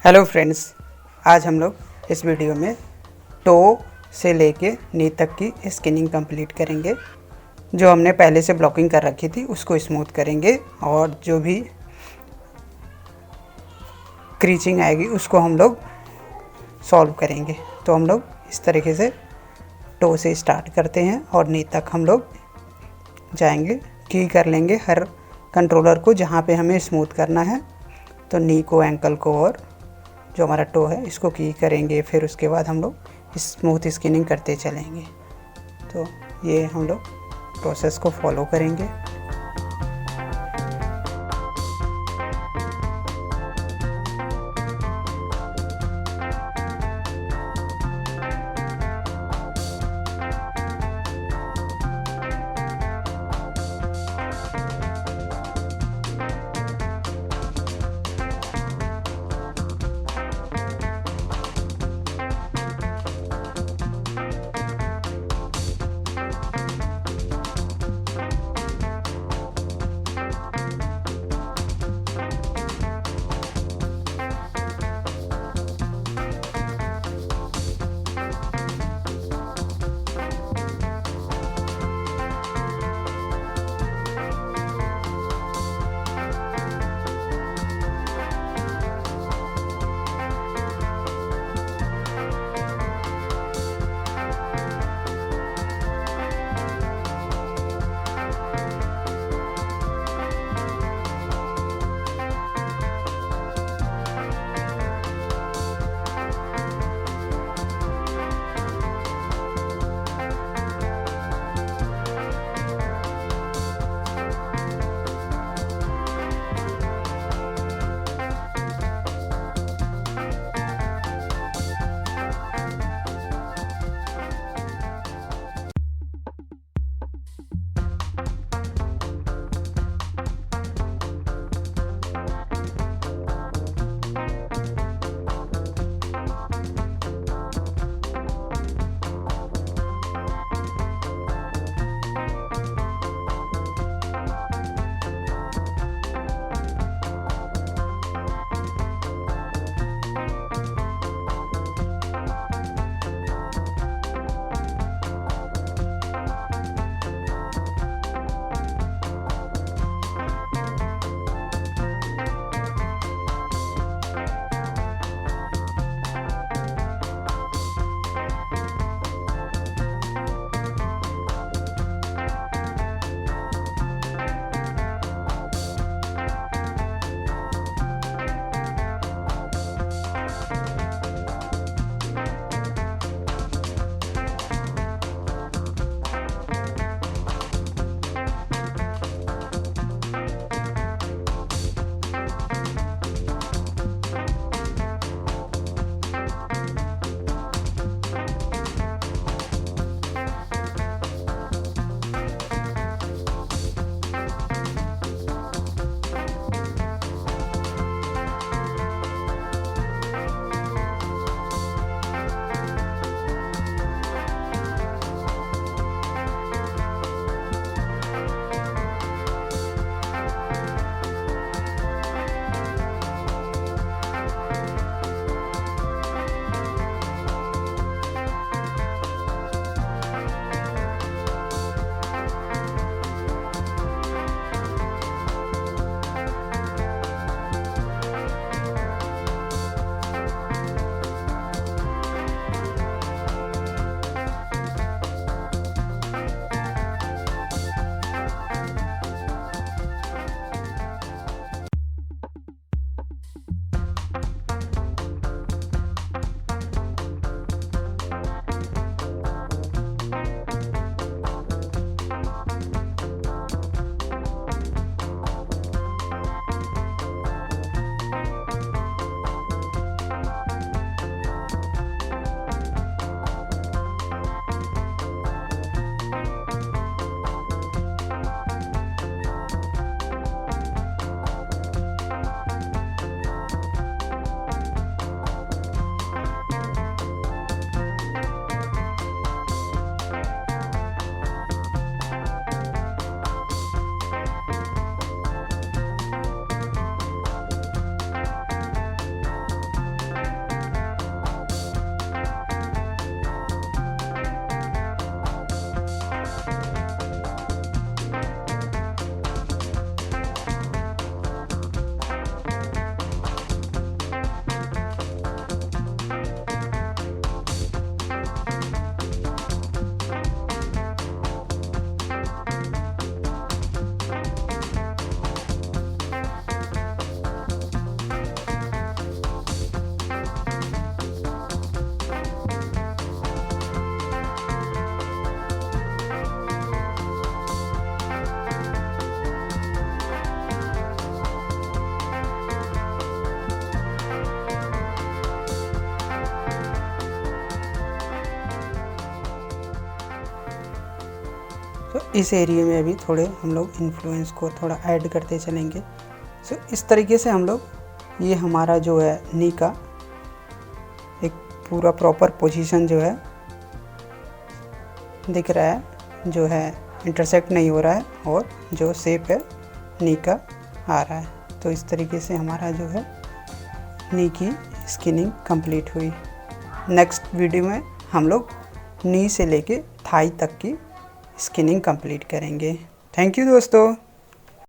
Hello friends, आज हम लोग इस वीडियो में टो से लेके नी तक की स्किनिंग कंप्लीट करेंगे। जो हमने पहले से ब्लॉकिंग कर रखी थी उसको स्मूथ करेंगे और जो भी क्रीचिंग आएगी उसको हम लोग सॉल्व करेंगे। तो हम लोग इस तरीके से टो से स्टार्ट करते हैं और नी तक हम लोग जाएंगे। की कर लेंगे हर कंट्रोलर को जहाँ पे हमें स्मूथ करना है। तो नी को, एंकल को और जो हमारा टो है इसको की करेंगे। फिर उसके बाद हम लोग स्मूथ स्किनिंग करते चलेंगे। तो ये हम लोग प्रोसेस को फॉलो करेंगे। इस एरिया में अभी थोड़े हम लोग इन्फ्लुएंस को थोड़ा ऐड करते चलेंगे। सो इस तरीके से हम लोग, ये हमारा जो है नी का एक पूरा प्रॉपर पोजीशन जो है दिख रहा है, जो है इंटरसेक्ट नहीं हो रहा है और जो शेप है नी का आ रहा है। तो इस तरीके से हमारा जो है नी की स्किनिंग कंप्लीट हुई। नेक्स्ट वीडियो में हम लोग नी से लेके थाई तक की स्किनिंग कंप्लीट करेंगे। थैंक यू दोस्तों।